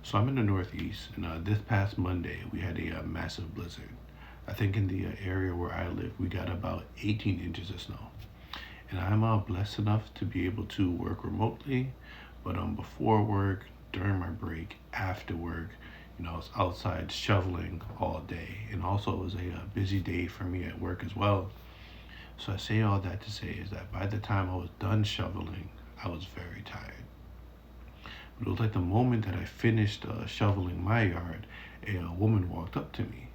So I'm in the Northeast, and this past Monday we had a massive blizzard. I think in the area where I live, we got about 18 inches of snow. And I'm blessed enough to be able to work remotely, but before work, during my break, after work, I was outside shoveling all day, and also it was a busy day for me at work as well. So I say all that to say is that by the time I was done shoveling, I was very tired. But it was like the moment that I finished shoveling my yard, a woman walked up to me,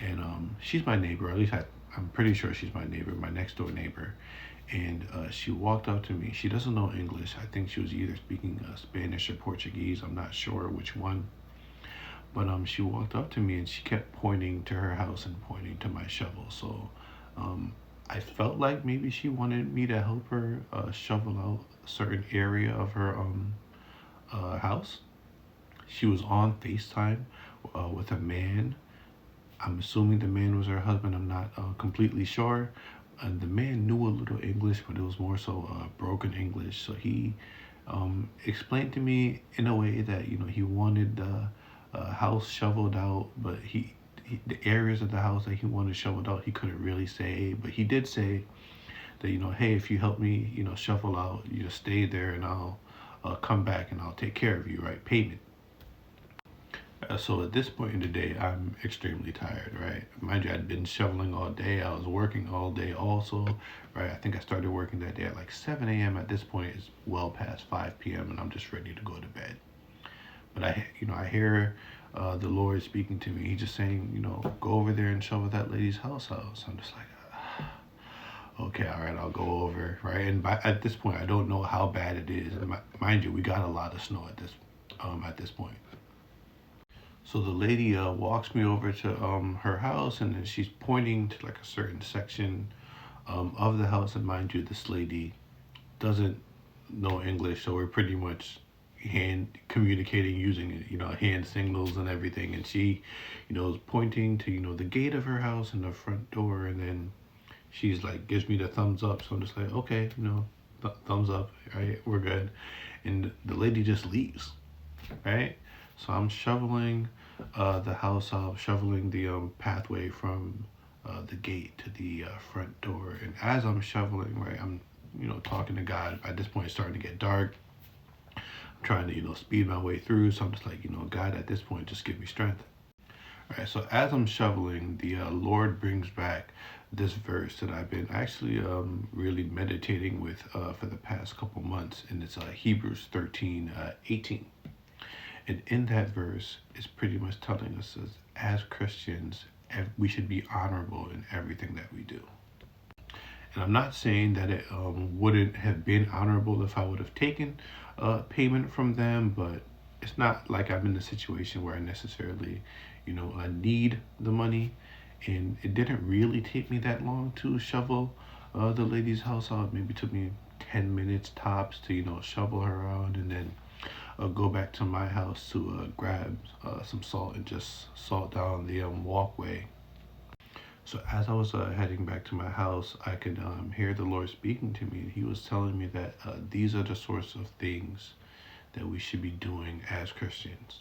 and she's my neighbor. Or at least I'm pretty sure she's my neighbor, my next door neighbor. And she walked up to me. She doesn't know English. I think she was either speaking Spanish or Portuguese. I'm not sure which one. But she walked up to me and she kept pointing to her house and pointing to my shovel. So um, I felt like maybe she wanted me to help her shovel out a certain area of her house. She was on FaceTime with a man. I'm assuming the man was her husband. I'm not completely sure. And the man knew a little English, but it was more so broken English. So he explained to me in a way that he wanted the house shoveled out, but the areas of the house that he wanted shoveled out, he couldn't really say. But he did say that hey, if you help me, shovel out, you just stay there, and I'll come back and I'll take care of you, right? Payment. So at this point in the day, I'm extremely tired, right? Mind you, I'd been shoveling all day. I was working all day also, right? I think I started working that day at like 7 a.m. At this point, it's well past 5 p.m. and I'm just ready to go to bed. But I hear the Lord speaking to me. He's just saying, go over there and shovel that lady's house out. So I'm just like, okay, all right, I'll go over, right? And at this point, I don't know how bad it is. And mind you, we got a lot of snow at this point. So the lady walks me over to her house, and then she's pointing to like a certain section of the house. And mind you, this lady doesn't know English, so we're pretty much hand communicating using hand signals and everything. And she, is pointing to the gate of her house and the front door, and then she's like gives me the thumbs up. So I'm just like, okay, thumbs up, right? We're good. And the lady just leaves, right? So I'm shoveling the house up, shoveling the pathway from the gate to the front door. And as I'm shoveling, right, I'm talking to God. At this point, it's starting to get dark. I'm trying to speed my way through. So I'm just like, God, at this point, just give me strength. All right. So as I'm shoveling, the Lord brings back this verse that I've been actually really meditating with for the past couple months, and it's Hebrews 13:18. And in that verse, it's pretty much telling us as Christians, we should be honorable in everything that we do. And I'm not saying that it wouldn't have been honorable if I would have taken payment from them, but it's not like I'm in a situation where I necessarily, I need the money. And it didn't really take me that long to shovel the lady's house out. Maybe it took me 10 minutes tops to, shovel her out, and then go back to my house to grab some salt and just salt down the walkway. So as I was heading back to my house, I could hear the Lord speaking to me. He was telling me that these are the sorts of things that we should be doing as Christians.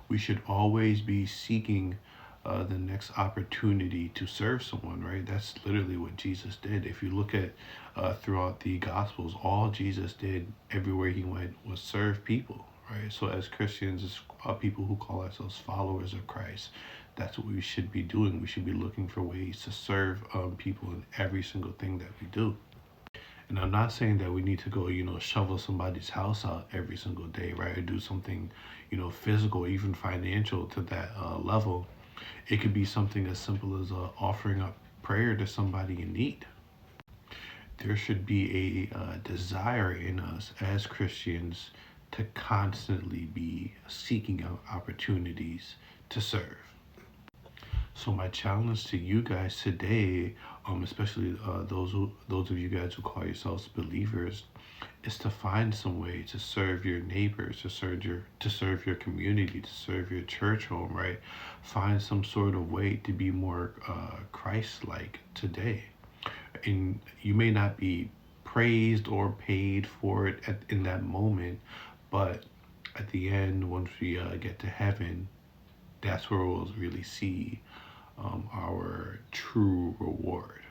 We should always be seeking the next opportunity to serve someone, right? That's literally what Jesus did. If you look at throughout the Gospels, all Jesus did everywhere he went was serve people, right? So as Christians, as people who call ourselves followers of Christ, that's what we should be doing. We should be looking for ways to serve people in every single thing that we do. And I'm not saying that we need to go, shovel somebody's house out every single day, right? Or do something, physical, even financial to that level. It could be something as simple as offering up prayer to somebody in need. There should be a desire in us as Christians to constantly be seeking out opportunities to serve. So my challenge to you guys today, especially those of you guys who call yourselves believers, is to find some way to serve your neighbors, to serve your community, to serve your church home, right? Find some sort of way to be more Christ-like today. And you may not be praised or paid for it in that moment, but at the end, once we get to heaven, that's where we'll really see our true reward.